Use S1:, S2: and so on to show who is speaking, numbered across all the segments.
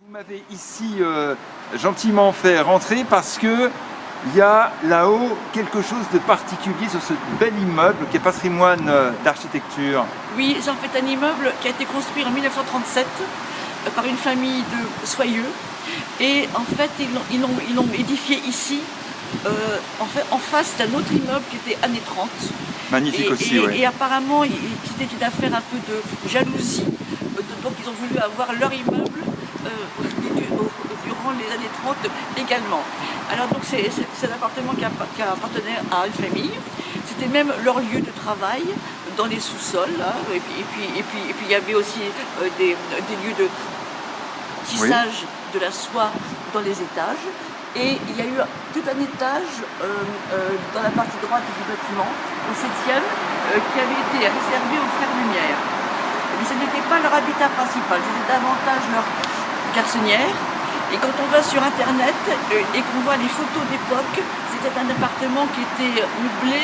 S1: Vous m'avez ici gentiment fait rentrer parce que il y a là-haut quelque chose de particulier sur ce bel immeuble qui est patrimoine d'architecture.
S2: Oui, c'est en fait un immeuble qui a été construit en 1937 par une famille de Soyeux. Et en fait, ils l'ont édifié ici, en face d'un autre immeuble qui était années 30.
S1: Magnifique aussi, oui.
S2: Et apparemment, c'était une affaire un peu de jalousie. Donc ils ont voulu avoir leur immeuble durant les années 30 également. Alors donc c'est un appartement qui appartenait à une famille. C'était même leur lieu de travail dans les sous-sols. Hein. Et puis il y avait aussi des lieux de tissage de la soie dans les étages. Et il y a eu tout un étage dans la partie droite du bâtiment, au 7e, qui avait été réservé aux frères Lumière. Mais ce n'était pas leur habitat principal, c'était davantage leur garçonnière. Et quand on va sur internet et qu'on voit les photos d'époque, c'était un appartement qui était meublé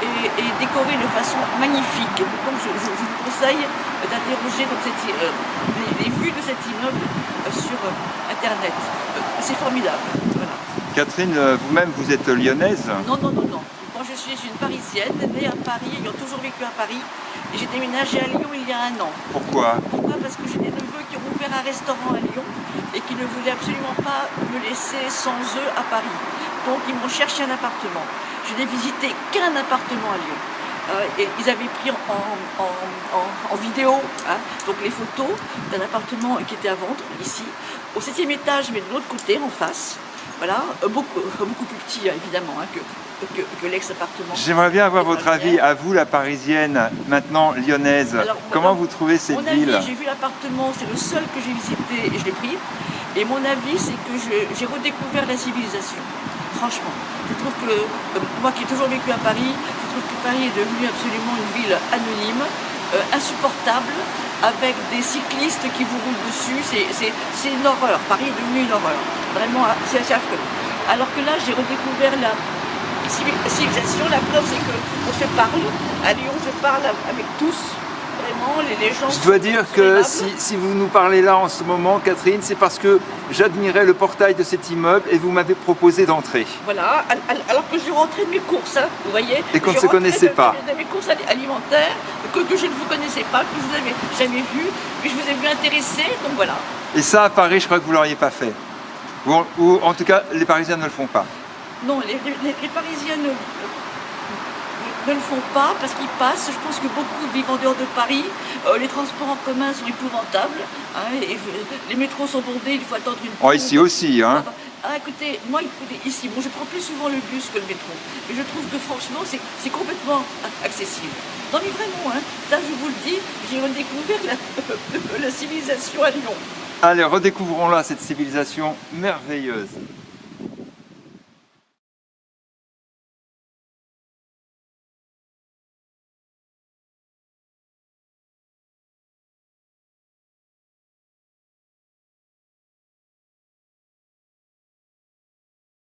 S2: et décoré de façon magnifique. Donc je vous conseille d'interroger les vues de cet immeuble sur internet. C'est formidable. Voilà.
S1: Catherine, vous-même, vous êtes lyonnaise?
S2: Non. Moi, je suis une Parisienne, née à Paris, ayant toujours vécu à Paris. Et j'ai déménagé à Lyon il y a 1 an.
S1: Pourquoi?
S2: Pourquoi? Parce que j'ai des neveux qui ont ouvert un restaurant à Lyon et qui ne voulaient absolument pas me laisser sans eux à Paris. Donc, ils m'ont cherché un appartement. Je n'ai visité qu'un appartement à Lyon. Et ils avaient pris en vidéo donc les photos d'un appartement qui était à vendre ici, au 7e étage, mais de l'autre côté, en face. Voilà, beaucoup plus petit évidemment que l'ex-appartement.
S1: J'aimerais bien avoir votre avis, à vous la parisienne, maintenant lyonnaise. Alors, comment vous trouvez cette ville?
S2: J'ai vu l'appartement, c'est le seul que j'ai visité et je l'ai pris. Et mon avis, c'est que j'ai redécouvert la civilisation. Franchement, je trouve que, moi qui ai toujours vécu à Paris, je trouve que Paris est devenu absolument une ville anonyme, insupportable, avec des cyclistes qui vous roulent dessus. C'est une horreur. Paris est devenu une horreur. Vraiment, c'est assez affreux. Alors que là, j'ai redécouvert la civilisation. La preuve, c'est qu'on se parle. À Lyon, je parle avec tous. Vraiment, les gens.
S1: Je dois dire que si vous nous parlez là en ce moment, Catherine, c'est parce que j'admirais le portail de cet immeuble et vous m'avez proposé d'entrer.
S2: Voilà, alors que je rentrais de mes courses, hein, vous voyez.
S1: Et qu'on ne se connaissait pas.
S2: De mes courses alimentaires, que je ne vous connaissais pas, que je vous avais jamais vu, puis je vous ai vu intéressé, donc voilà.
S1: Et ça, à Paris, je crois que vous ne l'auriez pas fait. Ou en tout cas, les Parisiens ne le font pas.
S2: Non, les Parisiens ne le font pas parce qu'ils passent. Je pense que beaucoup vivent en dehors de Paris. Les transports en commun sont épouvantables. Hein, et les métros sont bondés, il faut attendre une pause.
S1: Oh, ici aussi, hein.
S2: Écoutez, moi, ici, bon, je prends plus souvent le bus que le métro. Mais je trouve que franchement, c'est complètement accessible. Non mais vraiment, hein, ça je vous le dis, j'ai redécouvert la civilisation à Lyon.
S1: Allez, redécouvrons là cette civilisation merveilleuse.